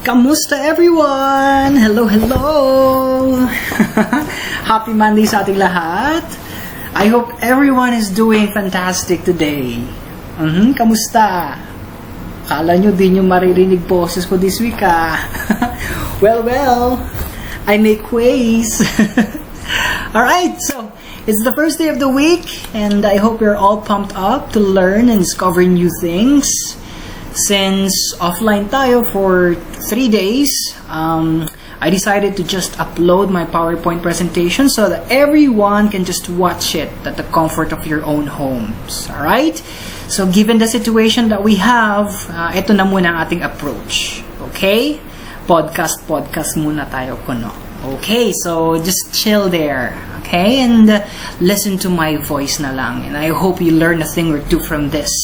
Kamusta everyone? Hello, hello! Happy Monday sa ating lahat. I hope everyone is doing fantastic today. Kamusta? Kala nyo di nyo maririnig boses ko this week Well, I make ways. Alright, so it's the first day of the week and I hope you're all pumped up to learn and discover new things. Since offline tayo for 3 days, I decided to just upload my PowerPoint presentation so that everyone can just watch it at the comfort of your own homes. Alright? So given the situation that we have, ito na muna ang ating approach. Okay? Podcast muna tayo kuno. Okay, so just chill there. Okay? And listen to my voice na lang. And I hope you learn a thing or two from this.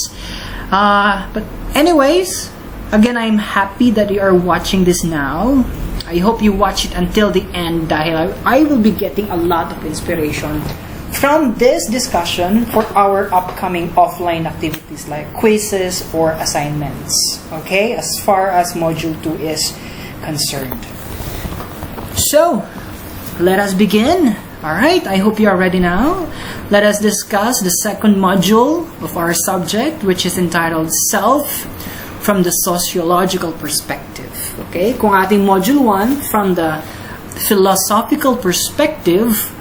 But anyways, again, I'm happy that you are watching this now. I hope you watch it until the end dahil I will be getting a lot of inspiration from this discussion for our upcoming offline activities like quizzes or assignments. Okay, as far as Module 2 is concerned. So, let us begin. Alright, I hope you are ready now. Let us discuss the second module of our subject, which is entitled Self from the Sociological Perspective. Okay, kung ating module 1 from the philosophical perspective,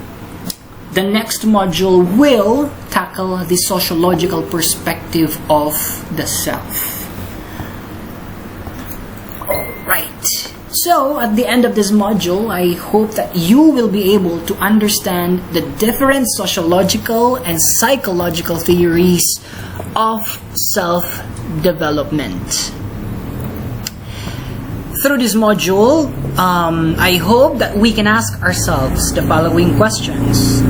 the next module will tackle the sociological perspective of the self. Alright. So, at the end of this module, I hope that you will be able to understand the different sociological and psychological theories of self-development. Through this module, I hope that we can ask ourselves the following questions.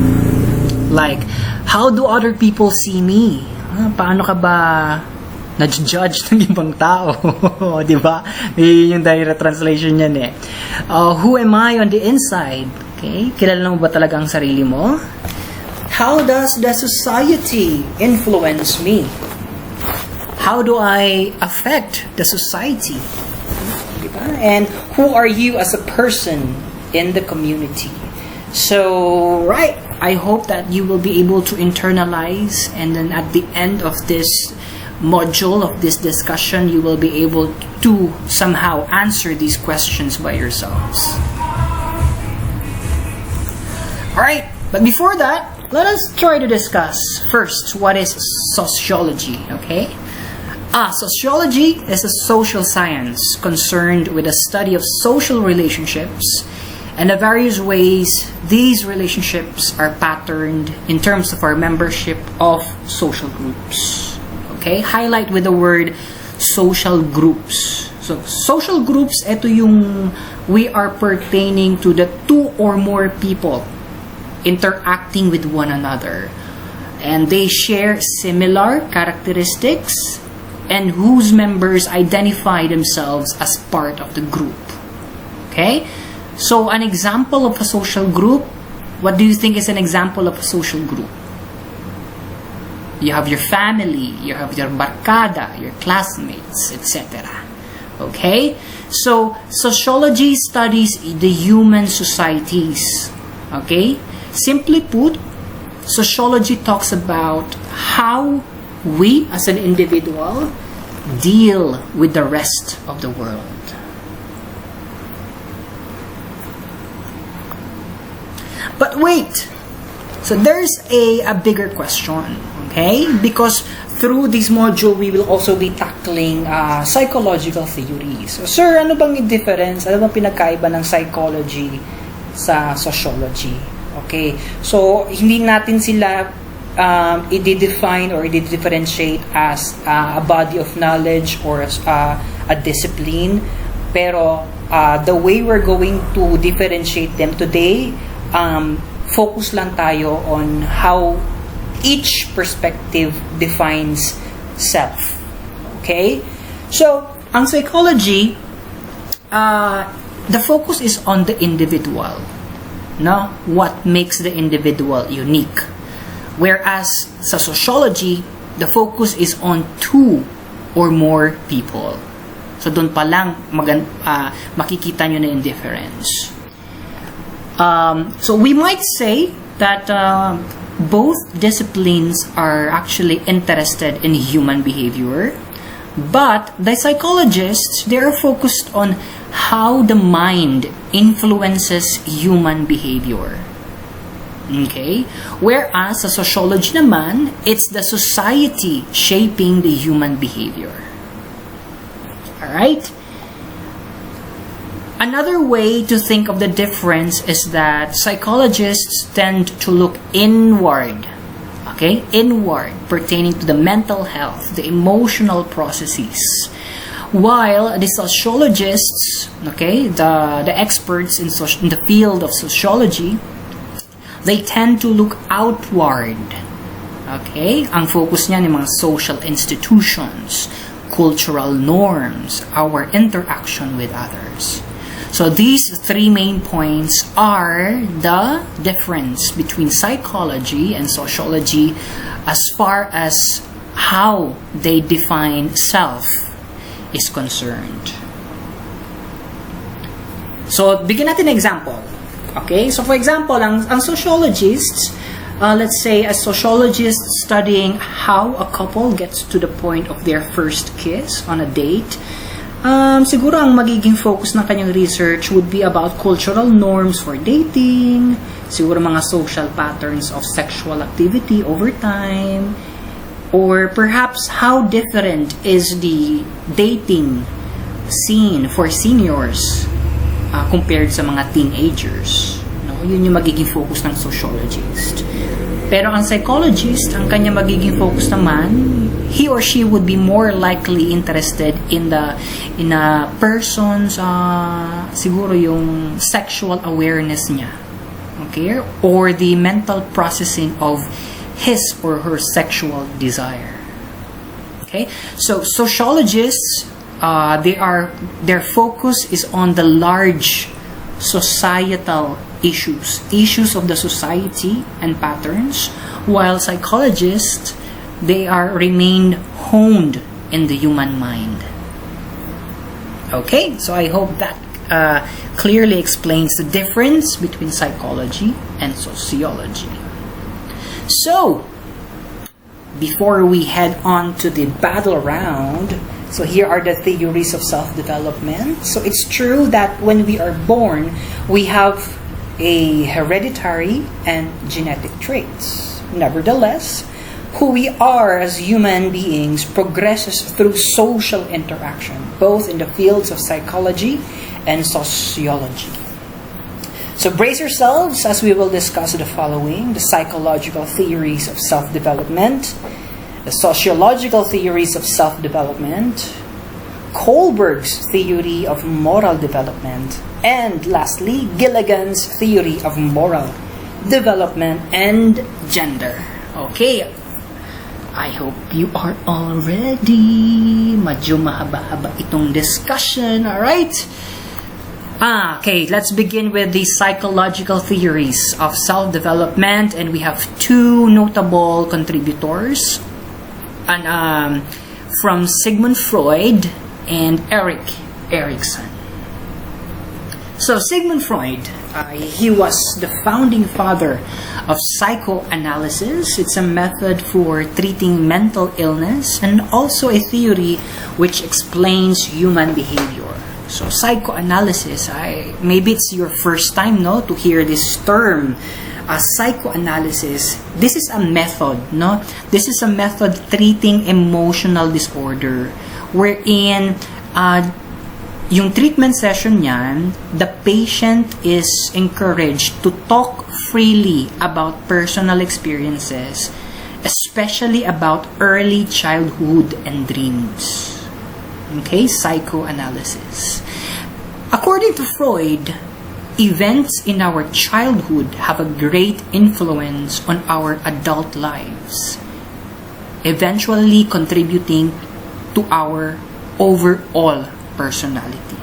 Like, how do other people see me? Paano ka ba na-judge ng ibang tao? Di ba? Yung direct translation yan eh. Who am I on the inside? Okay? Kilala mo ba talaga ang sarili mo? How does the society influence me? How do I affect the society? Diba? And who are you as a person in the community? So, right, I hope that you will be able to internalize, and then at the end of this module of this discussion, you will be able to somehow answer these questions by yourselves. Alright, but before that, let us try to discuss first what is sociology, okay? Sociology is a social science concerned with the study of social relationships and the various ways these relationships are patterned in terms of our membership of social groups. Okay, highlight with the word social groups. So, social groups, ito yung we are pertaining to the two or more people interacting with one another. And they share similar characteristics and whose members identify themselves as part of the group. Okay? So, an example of a social group, what do you think is an example of a social group? You have your family, you have your barkada, your classmates, etc. Okay? So, sociology studies the human societies. Okay? Simply put, sociology talks about how we as an individual deal with the rest of the world. But wait! So there's a bigger question. Okay? Because through this module, we will also be tackling psychological theories. So, sir, ano bang difference? Ano bang pinagkaiba ng psychology sa sociology? Okay? So, hindi natin sila i-define or i-differentiate as a body of knowledge or as a discipline. Pero, the way we're going to differentiate them today, focus lang tayo on how each perspective defines self. Okay? So, ang psychology, the focus is on the individual. No? What makes the individual unique. Whereas, sa sociology, the focus is on two or more people. So doon pa lang makikita nyo na yung difference. So we might say that both disciplines are actually interested in human behavior, but the psychologists, they are focused on how the mind influences human behavior. Okay? Whereas sa sociology naman, it's the society shaping the human behavior. Alright? Another way to think of the difference is that psychologists tend to look inward, okay? Inward, pertaining to the mental health, the emotional processes. While the sociologists, okay, the experts in the field of sociology, they tend to look outward, okay? Ang focus niya ng mga social institutions, cultural norms, our interaction with others. So these three main points are the difference between psychology and sociology as far as how they define self is concerned. So bigyan natin an example. Okay? So for example, ang sociologists, let's say a sociologist studying how a couple gets to the point of their first kiss on a date, siguro ang magiging focus ng kanyang research would be about cultural norms for dating, siguro mga social patterns of sexual activity over time, or perhaps how different is the dating scene for seniors compared sa mga teenagers. No? Yun yung magiging focus ng sociologist. Pero ang psychologist, ang kanya magiging focus naman, he or she would be more likely interested in a person's siguro yung sexual awareness niya, okay, or the mental processing of his or her sexual desire. Okay, so sociologists, their focus is on the large societal issues of the society and patterns, while psychologists, they remain honed in the human mind. Okay, so I hope that clearly explains the difference between psychology and sociology. So, before we head on to the battle round, so here are the theories of self-development. So it's true that when we are born, we have a hereditary and genetic traits. Nevertheless, who we are as human beings progresses through social interaction, both in the fields of psychology and sociology. So brace yourselves as we will discuss the following: the psychological theories of self-development, the sociological theories of self-development, Kohlberg's theory of moral development, and lastly, Gilligan's theory of moral development and gender. Okay, I hope you are all ready. Medyo mahaba-haba itong discussion, alright? Okay, let's begin with the psychological theories of self-development, and we have two notable contributors, and from Sigmund Freud and Erik Eriksson. So Sigmund Freud, he was the founding father of psychoanalysis. It's a method for treating mental illness and also a theory which explains human behavior. So psychoanalysis, maybe it's your first time to hear this term, psychoanalysis. This is a method, This is a method treating emotional disorder wherein yung treatment session niyan, the patient is encouraged to talk freely about personal experiences, especially about early childhood and dreams. Okay, psychoanalysis. According to Freud, events in our childhood have a great influence on our adult lives, eventually contributing to our overall personality.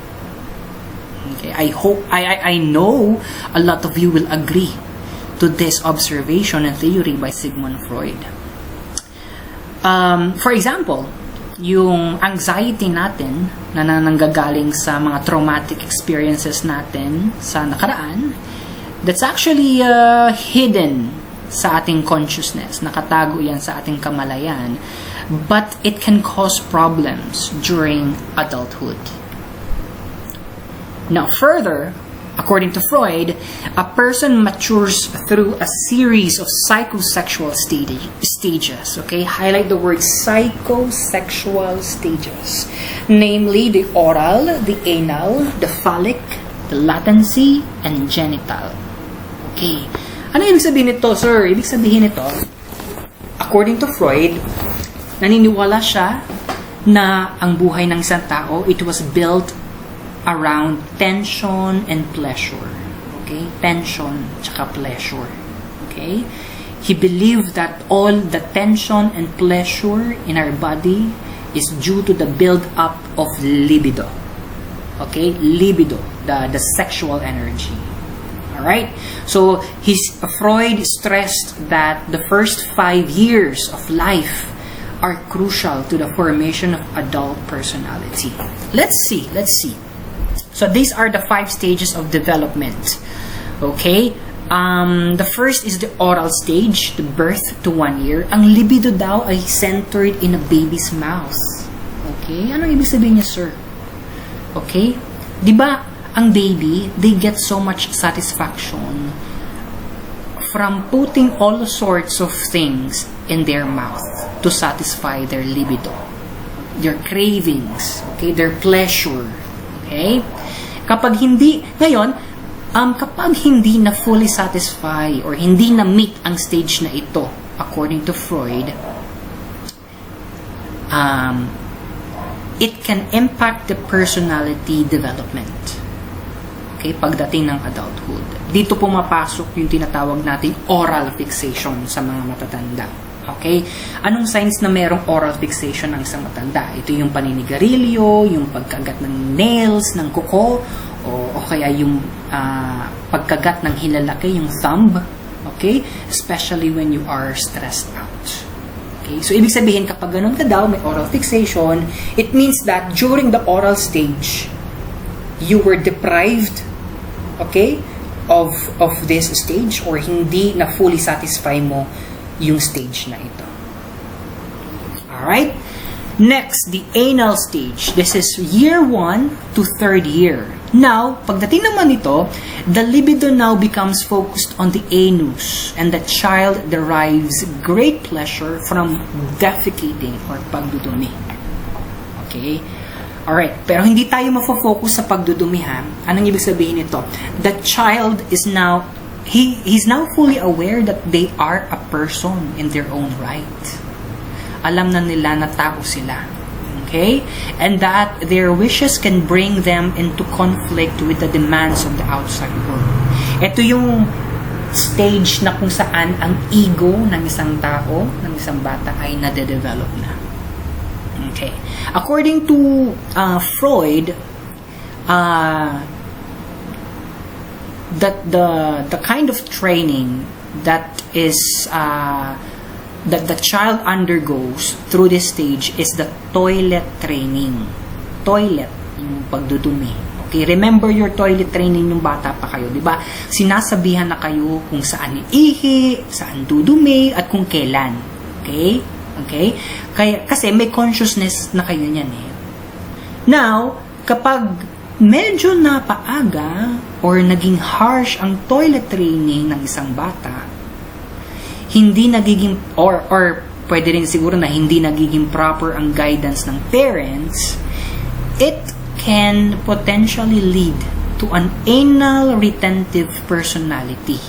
Okay, I know a lot of you will agree to this observation and theory by Sigmund Freud. For example, yung anxiety natin na nanggagaling sa mga traumatic experiences natin sa nakaraan, that's actually hidden sa ating consciousness. Nakatago yan sa ating kamalayan. But it can cause problems during adulthood. Now further, according to Freud, a person matures through a series of psychosexual stages. Okay, highlight the word psychosexual stages. Namely, the oral, the anal, the phallic, the latency, and genital. Okay. Ano ibig sabihin nito, sir? Ibig sabihin nito, according to Freud, naniniwala siya na ang buhay ng isang tao, it was built around tension and pleasure. Okay? Tension tsaka pleasure. Okay? He believed that all the tension and pleasure in our body is due to the build-up of libido. Okay? Libido, the sexual energy. Alright? So, Freud stressed that the first 5 years of life are crucial to the formation of adult personality. Let's see. So these are the 5 stages of development. Okay? The first is the oral stage, the birth to 1 year. Ang libido daw ay centered in a baby's mouth. Okay? Ano ibig sabihin niya, sir? Okay? Diba, ang baby, they get so much satisfaction from putting all sorts of things in their mouth to satisfy their libido, their cravings, okay, their pleasure. Okay? Kapag hindi na fully satisfy or hindi na meet ang stage na ito, according to Freud, it can impact the personality development. Okay, pagdating ng adulthood. Dito pumapasok yung tinatawag nating oral fixation sa mga matatanda. Okay? Anong signs na merong oral fixation ng isang matanda? Ito yung paninigarilyo, yung pagkagat ng nails, ng kuko, o kaya yung pagkagat ng hilalaki, yung thumb. Okay? Especially when you are stressed out. Okay? So, ibig sabihin, kapag ganun ka daw, may oral fixation, it means that during the oral stage, you were deprived, okay, of this stage, or hindi na fully satisfy mo yung stage na ito. Alright? Next, the anal stage. This is year 1 to 3rd year. Now, pagdating naman ito, the libido now becomes focused on the anus, and the child derives great pleasure from defecating or pagdudumi. Okay? Alright, pero hindi tayo mafo-focus sa pagdudumi, ha? Anong ibig sabihin nito? The child is now, he's now fully aware that they are a person in their own right. Alam na nila na tao sila. Okay? And that their wishes can bring them into conflict with the demands of the outside world. Ito yung stage na kung saan ang ego ng isang tao, ng isang bata ay nade-develop na. Okay. According to Freud, that the kind of training that is that the child undergoes through this stage is the toilet training. Toilet, yung pagdudumi. Okay, remember your toilet training nung bata pa kayo, di ba? Sinasabihan na kayo kung saan iihi, saan dudumi, at kung kailan. Okay? Okay? Kasi may consciousness na kayo niyan eh. Now, kapag medyo napaaga or naging harsh ang toilet training ng isang bata, hindi nagiging, or pwede rin siguro na hindi nagiging proper ang guidance ng parents, it can potentially lead to an anal retentive personality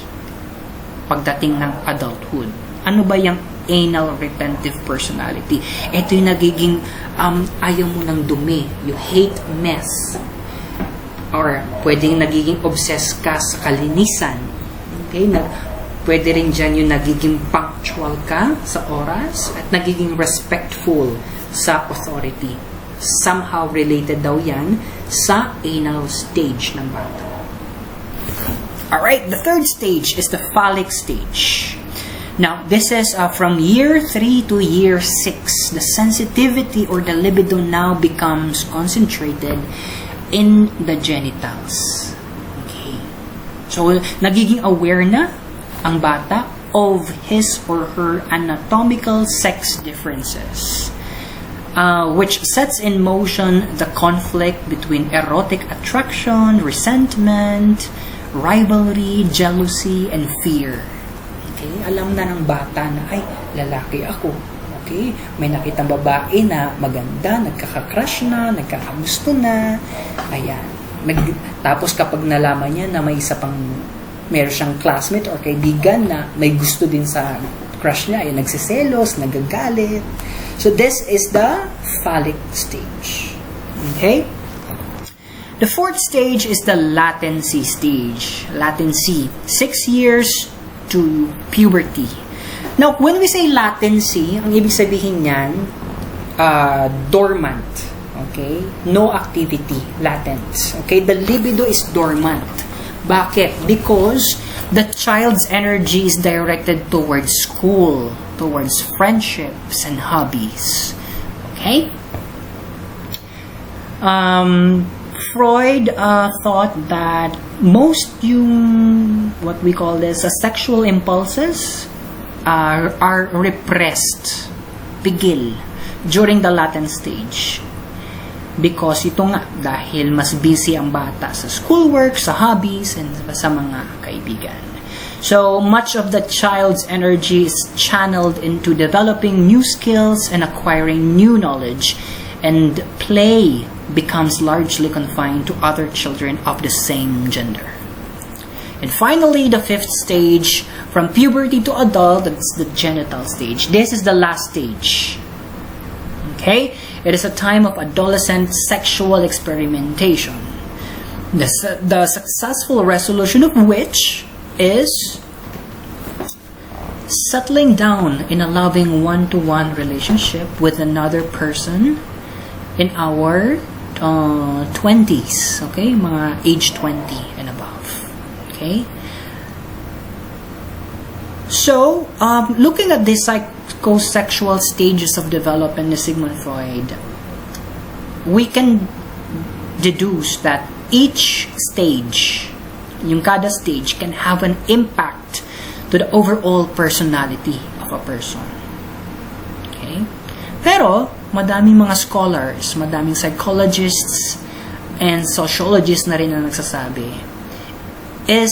pagdating ng adulthood. Ano ba yung anal retentive personality? Ito yung nagiging ayaw mo ng dumi, you hate mess, or pwedeng nagiging obsessed ka sa kalinisan. Okay? Pwede rin dyan yung nagiging punctual ka sa oras at nagiging respectful sa authority. Somehow related daw yan sa anal stage ng bata. Alright, the third stage is the phallic stage. Now, this is from year 3 to year 6. The sensitivity or the libido now becomes concentrated in the genitals. Okay. So, nagiging aware na ang bata of his or her anatomical sex differences, which sets in motion the conflict between erotic attraction, resentment, rivalry, jealousy, and fear. Okay? Alam na ng bata na, ay, lalaki ako. Okay? May nakitang babae na maganda, nagkaka-crush na, nagkakagusto na. Ayan. Tapos kapag nalaman niya na may isa pang meron siyang classmate or kaibigan na may gusto din sa crush niya, ay nagsiselos, nagagalit. So this is the phallic stage. Okay? The fourth stage is the latency stage. Latency, 6 years to puberty. Now, when we say latency, ang ibig sabihin niyan, dormant. Okay? No activity, latent. Okay? The libido is dormant. Bakit? Because the child's energy is directed towards school, towards friendships and hobbies. Okay? Freud thought that most what we call this, sexual impulses are repressed, pigil, during the latent stage. Because ito nga, dahil mas busy ang bata sa schoolwork, sa hobbies, and sa mga kaibigan. So, much of the child's energy is channeled into developing new skills and acquiring new knowledge, and play becomes largely confined to other children of the same gender. And finally, the fifth stage, from puberty to adult, that's the genital stage. This is the last stage. Okay? It is a time of adolescent sexual experimentation. The successful resolution of which is settling down in a loving one-to-one relationship with another person in our 20s, okay? Mga age 20 and above, okay? So, looking at the psychosexual stages of development in Sigmund Freud, we can deduce that each stage, yung kada stage, can have an impact to the overall personality of a person. Okay? Pero, madaming mga scholars, madaming psychologists, and sociologists na rin na nagsasabi, is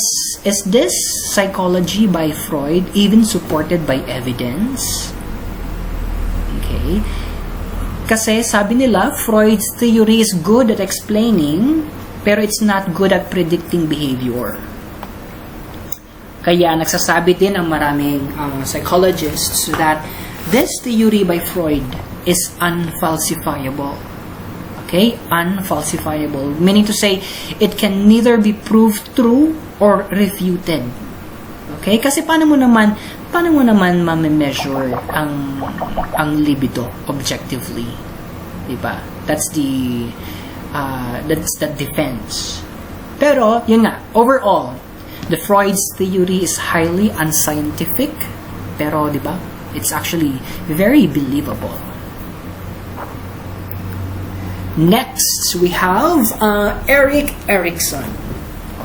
this psychology by Freud even supported by evidence? Okay. Kasi sabi nila, Freud's theory is good at explaining, pero it's not good at predicting behavior. Kaya nagsasabi din ang maraming psychologists that this theory by Freud is unfalsifiable. Okay? Unfalsifiable. Meaning to say, it can neither be proved true or refuted. Okay? Kasi paano mo naman ma-measure ang libido objectively? Diba? That's the defense. Pero, yun nga, overall, the Freud's theory is highly unscientific, pero, diba, it's actually very believable. Next, we have Erik Eriksson.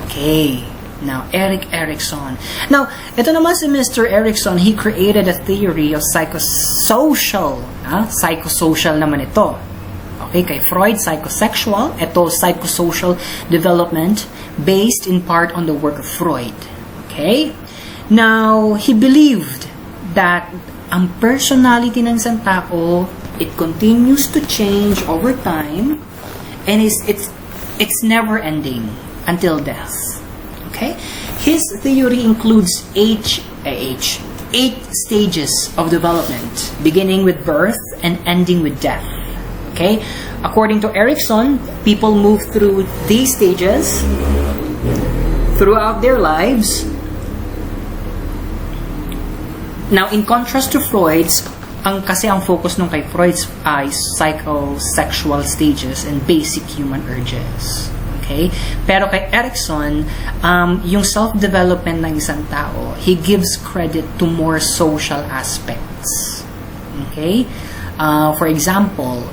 Okay. Now, Erik Eriksson. Now, ito naman si Mr. Eriksson, he created a theory of psychosocial. Psychosocial naman ito. Okay, kay Freud, psychosexual. Ito, psychosocial development based in part on the work of Freud. Okay? Now, he believed that ang personality ng isang tao, it continues to change over time, and it's never ending until death. Okay? His theory includes eight stages of development, beginning with birth and ending with death. Okay? According to Eriksson, people move through these stages throughout their lives. Now, in contrast to Freud's, kasi ang focus nung kay Freud's ay psychosexual stages and basic human urges. Okay? Pero kay Eriksson, yung self-development ng isang tao, he gives credit to more social aspects. Okay? For example,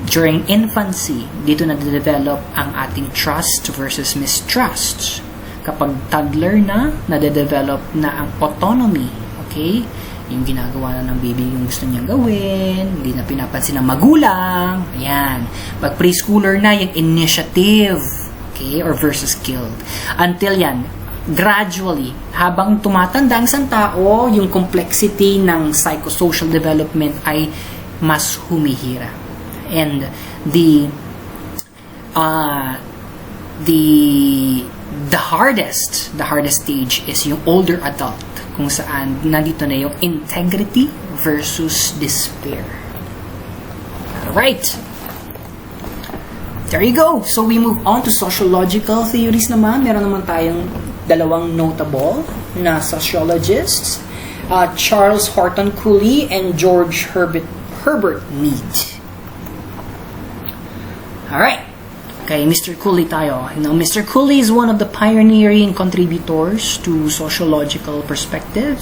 during infancy, dito na-develop ang ating trust versus mistrust. Kapag toddler na, nade-develop na ang autonomy. Okay? Yung ginagawa na ng baby yung gusto niyang gawin, hindi na pinapansin ng magulang, ayan. Pag preschooler na, yung initiative, okay, or versus guilt. Until yan, gradually, habang tumatanda ang isang tao, yung complexity ng psychosocial development ay mas humihira. And the hardest stage is yung older adult, kung saan nandito na yung integrity versus despair. Alright. There you go. So we move on to sociological theories naman. Meron naman tayong dalawang notable na sociologists. Charles Horton Cooley and George Herbert Mead. Alright. Okay, Mr. Cooley tayo. Now, Mr. Cooley is one of the pioneering contributors to sociological perspectives.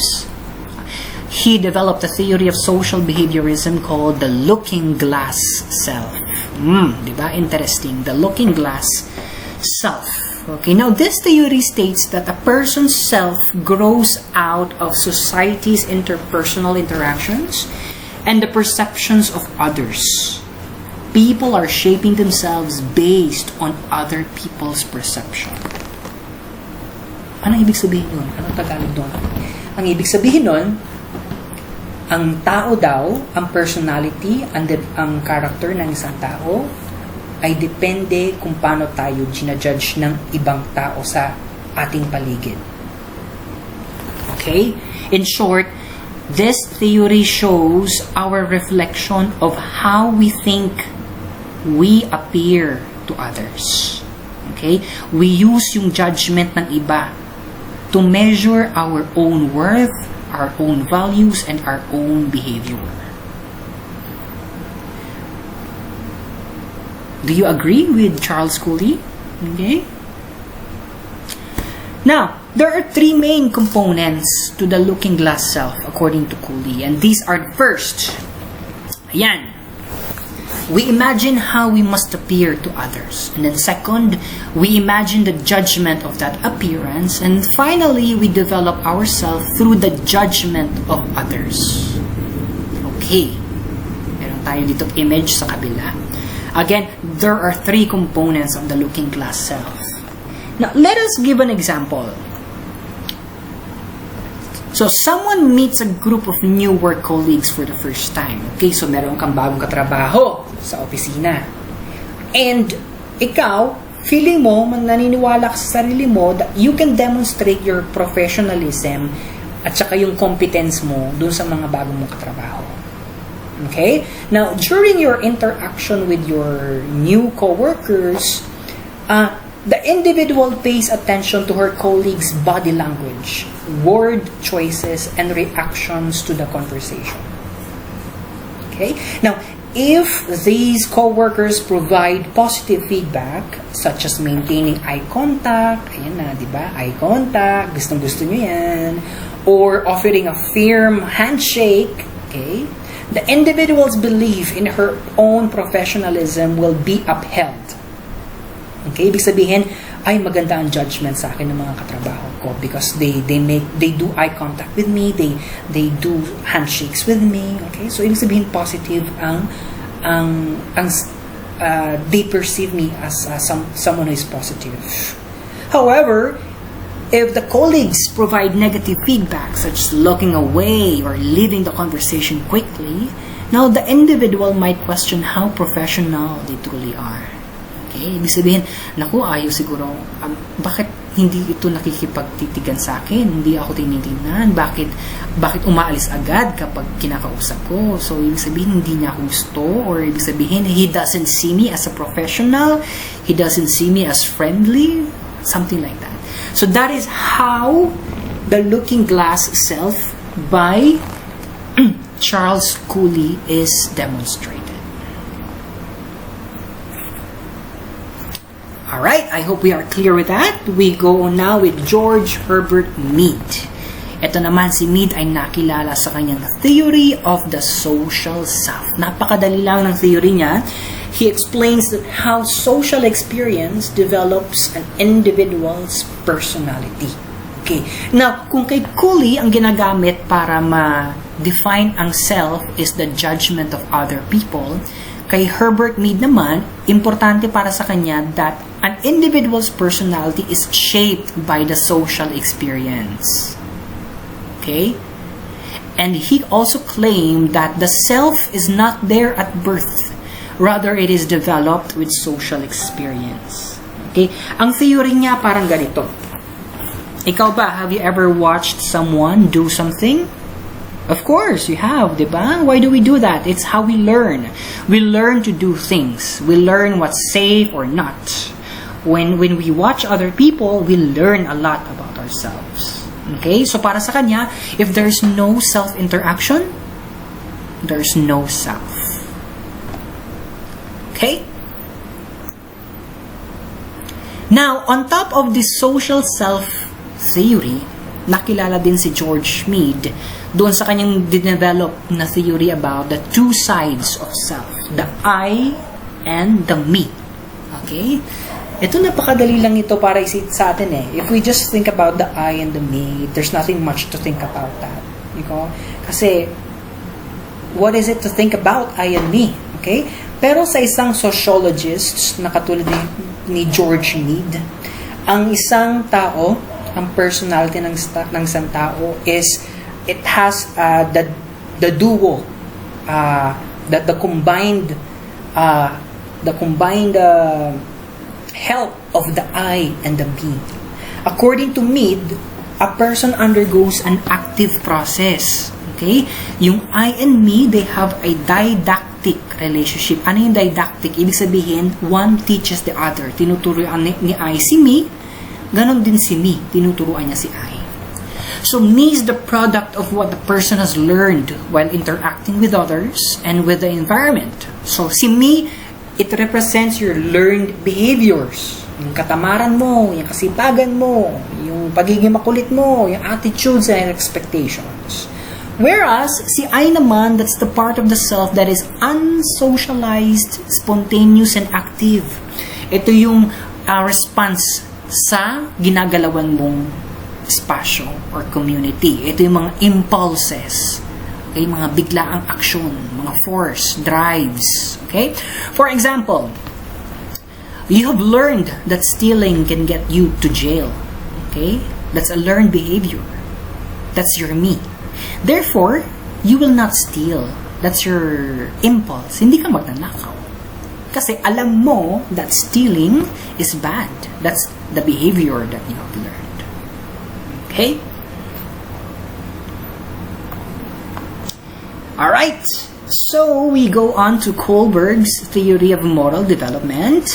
He developed a theory of social behaviorism called the looking glass self. Diba? Interesting. The looking glass self. Okay, now this theory states that a person's self grows out of society's interpersonal interactions and the perceptions of others. People are shaping themselves based on other people's perception. Anong ibig sabihin nun? Anong Tagalog doon? Ang ibig sabihin nun, ang tao daw, ang personality, ang character ng isang tao, ay depende kung paano tayo ginajudge ng ibang tao sa ating paligid. Okay? In short, this theory shows our reflection of how we think we appear to others. Okay? We use yung judgment ng iba to measure our own worth, our own values, and our own behavior. Do you agree with Charles Cooley? Okay? Now, there are three main components to the looking glass self according to Cooley, and these are first, ayan, we imagine how we must appear to others. And then second, we imagine the judgment of that appearance. And finally, we develop ourselves through the judgment of others. Okay. Meron tayo dito image sa kabila. Again, there are three components of the looking glass self. Now, let us give an example. So, someone meets a group of new work colleagues for the first time. Okay, so meron kang bagong katrabaho sa opisina. And ikaw, feeling mo, naniniwala ka sa sarili mo that you can demonstrate your professionalism at saka yung competence mo dun sa mga bagong mong katrabaho. Okay? Now, during your interaction with your new coworkers, the individual pays attention to her colleagues' body language, word choices, and reactions to the conversation. Okay? Now, if these co-workers provide positive feedback, such as maintaining eye contact, ayan na, di ba? Eye contact, gustong-gusto nyo yan, or offering a firm handshake, okay? The individual's belief in her own professionalism will be upheld. Okay, ibig sabihin, ay maganda ang judgment sa akin ng mga katrabaho ko because they do eye contact with me, they do handshakes with me. Okay, so ibig sabihin positive they perceive me as someone who is positive. However, if the colleagues provide negative feedback such as looking away or leaving the conversation quickly, now the individual might question how professional they truly are. Okay, ibig sabihin, naku, ayaw siguro, bakit hindi ito nakikipagtitigan sa akin? Hindi ako tinitingnan. Bakit umaalis agad kapag kinakausap ko? So, ibig sabihin, hindi niya ako gusto, or ibig sabihin, he doesn't see me as a professional, he doesn't see me as friendly, something like that. So, that is how the looking glass self by Charles Cooley is demonstrated. Alright, I hope we are clear with that. We go on now with George Herbert Mead. Ito naman si Mead ay nakilala sa kanyang theory of the social self. Napakadali lang ng theory niya. He explains that how social experience develops an individual's personality. Okay. Now, kung kay Cooley ang ginagamit para ma-define ang self is the judgment of other people, kay Herbert Mead naman, importante para sa kanya that an individual's personality is shaped by the social experience. Okay? And he also claimed that the self is not there at birth. Rather, it is developed with social experience. Okay? Ang theory niya parang ganito. Ikaw ba, have you ever watched someone do something? Of course, you have, diba? Why do we do that? It's how we learn. We learn to do things. We learn what's safe or not. When we watch other people, we learn a lot about ourselves. Okay? So para sa kanya, if there's no self-interaction, there's no self. Okay? Now, on top of this social self theory, nakilala din si George Mead doon sa kanyang dinevelop na theory about the two sides of self, the I and the me. Okay? Ito napakadali lang ito para sa atin eh. If we just think about the I and the me, there's nothing much to think about that. You know? Kasi, what is it to think about I and me? Okay? Pero sa isang sociologist na katulad ni George Mead, ang isang tao, ang personality ng isang tao is it has the duo, the combined help of the I and the me. According to Mead, a person undergoes an active process. Okay? Yung I and me, they have a didactic relationship. Ano yung didactic? Ibig sabihin, one teaches the other. Tinuturuan ni I si me, ganon din si me. Tinuturuan niya si I. So, me is the product of what the person has learned while interacting with others and with the environment. So, si me, it represents your learned behaviors. Yung katamaran mo, yung kasipagan mo, yung pagiging makulit mo, yung attitudes and expectations. Whereas, si I naman, that's the part of the self that is unsocialized, spontaneous, and active. Ito yung response sa ginagalawan mong espasyo or community. Ito yung mga impulses. Okay, mga biglaang aksyon, mga force, drives. Okay? For example, you have learned that stealing can get you to jail. Okay? That's a learned behavior. That's your me. Therefore, you will not steal. That's your impulse. Hindi ka magnanakaw. Kasi alam mo that stealing is bad. That's the behavior that you have learned. Okay? Alright, so we go on to Kohlberg's Theory of Moral Development.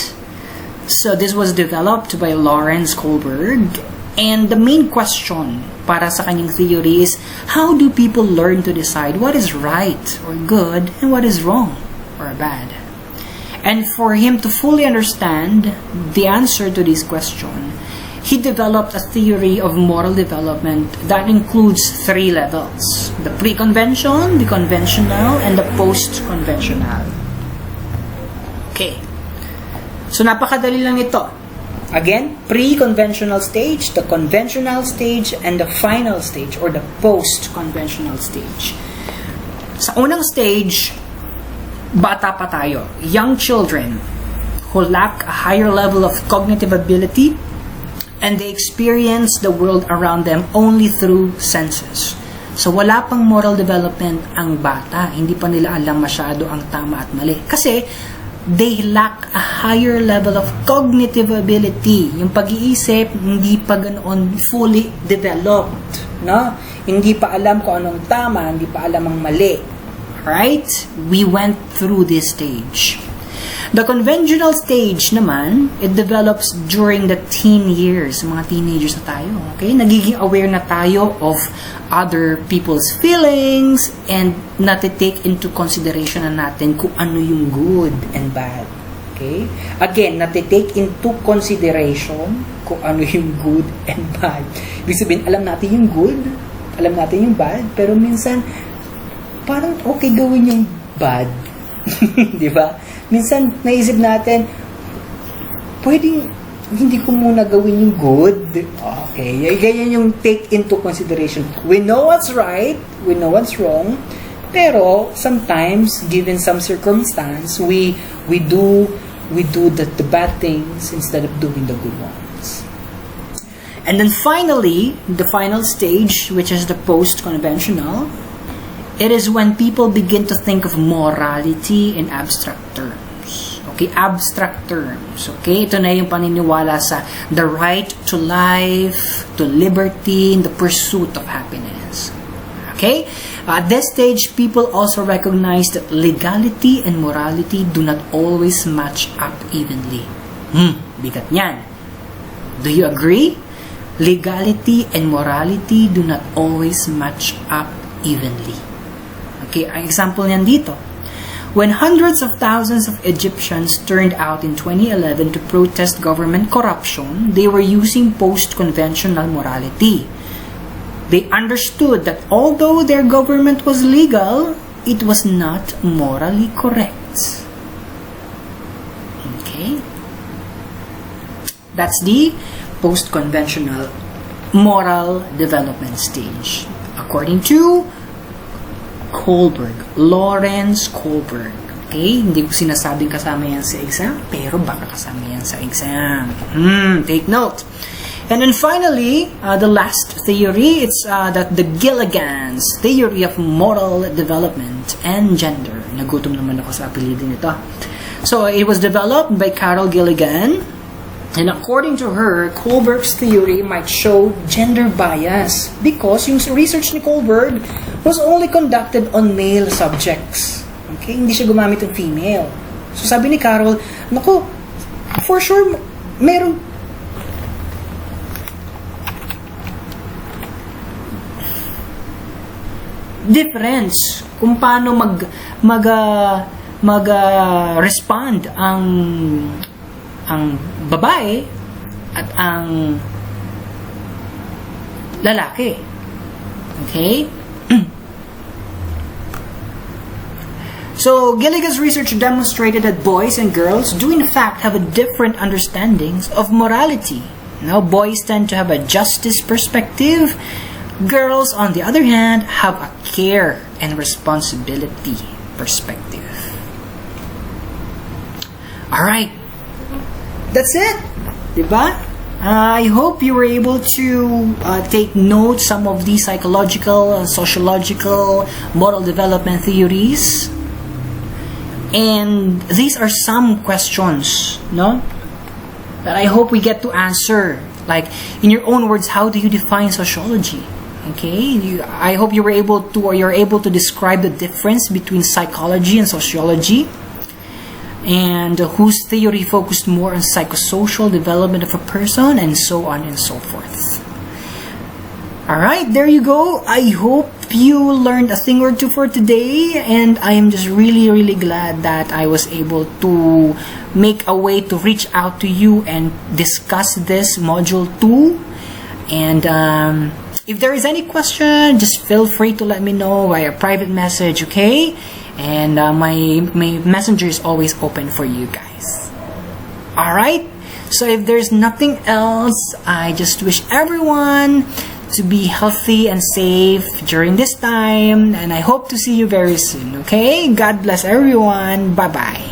So this was developed by Lawrence Kohlberg. And the main question para sa kanyang theory is, how do people learn to decide what is right or good and what is wrong or bad? And for him to fully understand the answer to this question, he developed a theory of moral development that includes 3 levels: the pre-convention, the conventional, and the post-conventional. Okay. So, napakadali lang ito. Again, pre-conventional stage, the conventional stage, and the final stage, or the post-conventional stage. Sa unang stage, bata pa tayo. Young children who lack a higher level of cognitive ability, and they experience the world around them only through senses. So, wala pang moral development ang bata. Hindi pa nila alam masyado ang tama at mali. Kasi, they lack a higher level of cognitive ability. Yung pag-iisip, hindi pa ganoon fully developed. No? Hindi pa alam kung anong tama, hindi pa alam ang mali. Right? We went through this stage. The conventional stage naman, it develops during the teen years. Mga teenagers na tayo. Okay? Nagiging aware na tayo of other people's feelings and natitake into consideration na natin kung ano yung good and bad. Okay? Again, natitake into consideration kung ano yung good and bad. Ibig sabihin, alam natin yung good, alam natin yung bad, pero minsan, parang okay gawin yung bad. Di ba? Minsan, naisip natin, pwedeng hindi ko muna gawin yung good. Okay. Ganyan yung take into consideration. We know what's right, we know what's wrong, pero sometimes, given some circumstance, we do the bad things instead of doing the good ones. And then finally, the final stage, which is the post-conventional, it is when people begin to think of morality in abstract terms. Okay, abstract terms. Okay, ito na yung paniniwala sa the right to life, to liberty, and the pursuit of happiness. Okay, at this stage, people also recognize that legality and morality do not always match up evenly. Bigat niyan. Do you agree? Legality and morality do not always match up evenly. Okay, ang example niyan dito. When hundreds of thousands of Egyptians turned out in 2011 to protest government corruption, they were using post-conventional morality. They understood that although their government was legal, it was not morally correct. Okay? That's the post-conventional moral development stage. According to Lawrence Kohlberg. Okay? Hindi ko sinasabing kasama yan sa exam, pero baka kasama yan sa exam. Take note. And then finally, the last theory, it's that the Gilligan's Theory of Moral Development and Gender. Nagutom naman ako sa apelido nito. So, it was developed by Carol Gilligan. And according to her, Kohlbergs Theory might show gender bias because yung research ni Kohlberg was only conducted on male subjects. Okay? Hindi siya gumamit ng female. So, sabi ni Carol, naku, for sure, meron difference kung paano respond ang babae at ang lalaki. Okay? So, Gilligan's research demonstrated that boys and girls do in fact have a different understandings of morality. Now, boys tend to have a justice perspective. Girls, on the other hand, have a care and responsibility perspective. Alright. That's it. Diba? I hope you were able to take note some of these psychological, sociological, moral development theories. And these are some questions, no? That I hope we get to answer. Like, in your own words, how do you define sociology? Okay, I hope you were able to, or you're able to describe the difference between psychology and sociology, and whose theory focused more on psychosocial development of a person, and so on and so forth. Alright, there you go. I hope you learned a thing or two for today, and I am just really, really glad that I was able to make a way to reach out to you and discuss this module 2. And if there is any question, just feel free to let me know via private message, okay? And my messenger is always open for you guys. Alright? So if there's nothing else, I just wish everyone to be healthy and safe during this time. And I hope to see you very soon, okay? God bless everyone. Bye-bye.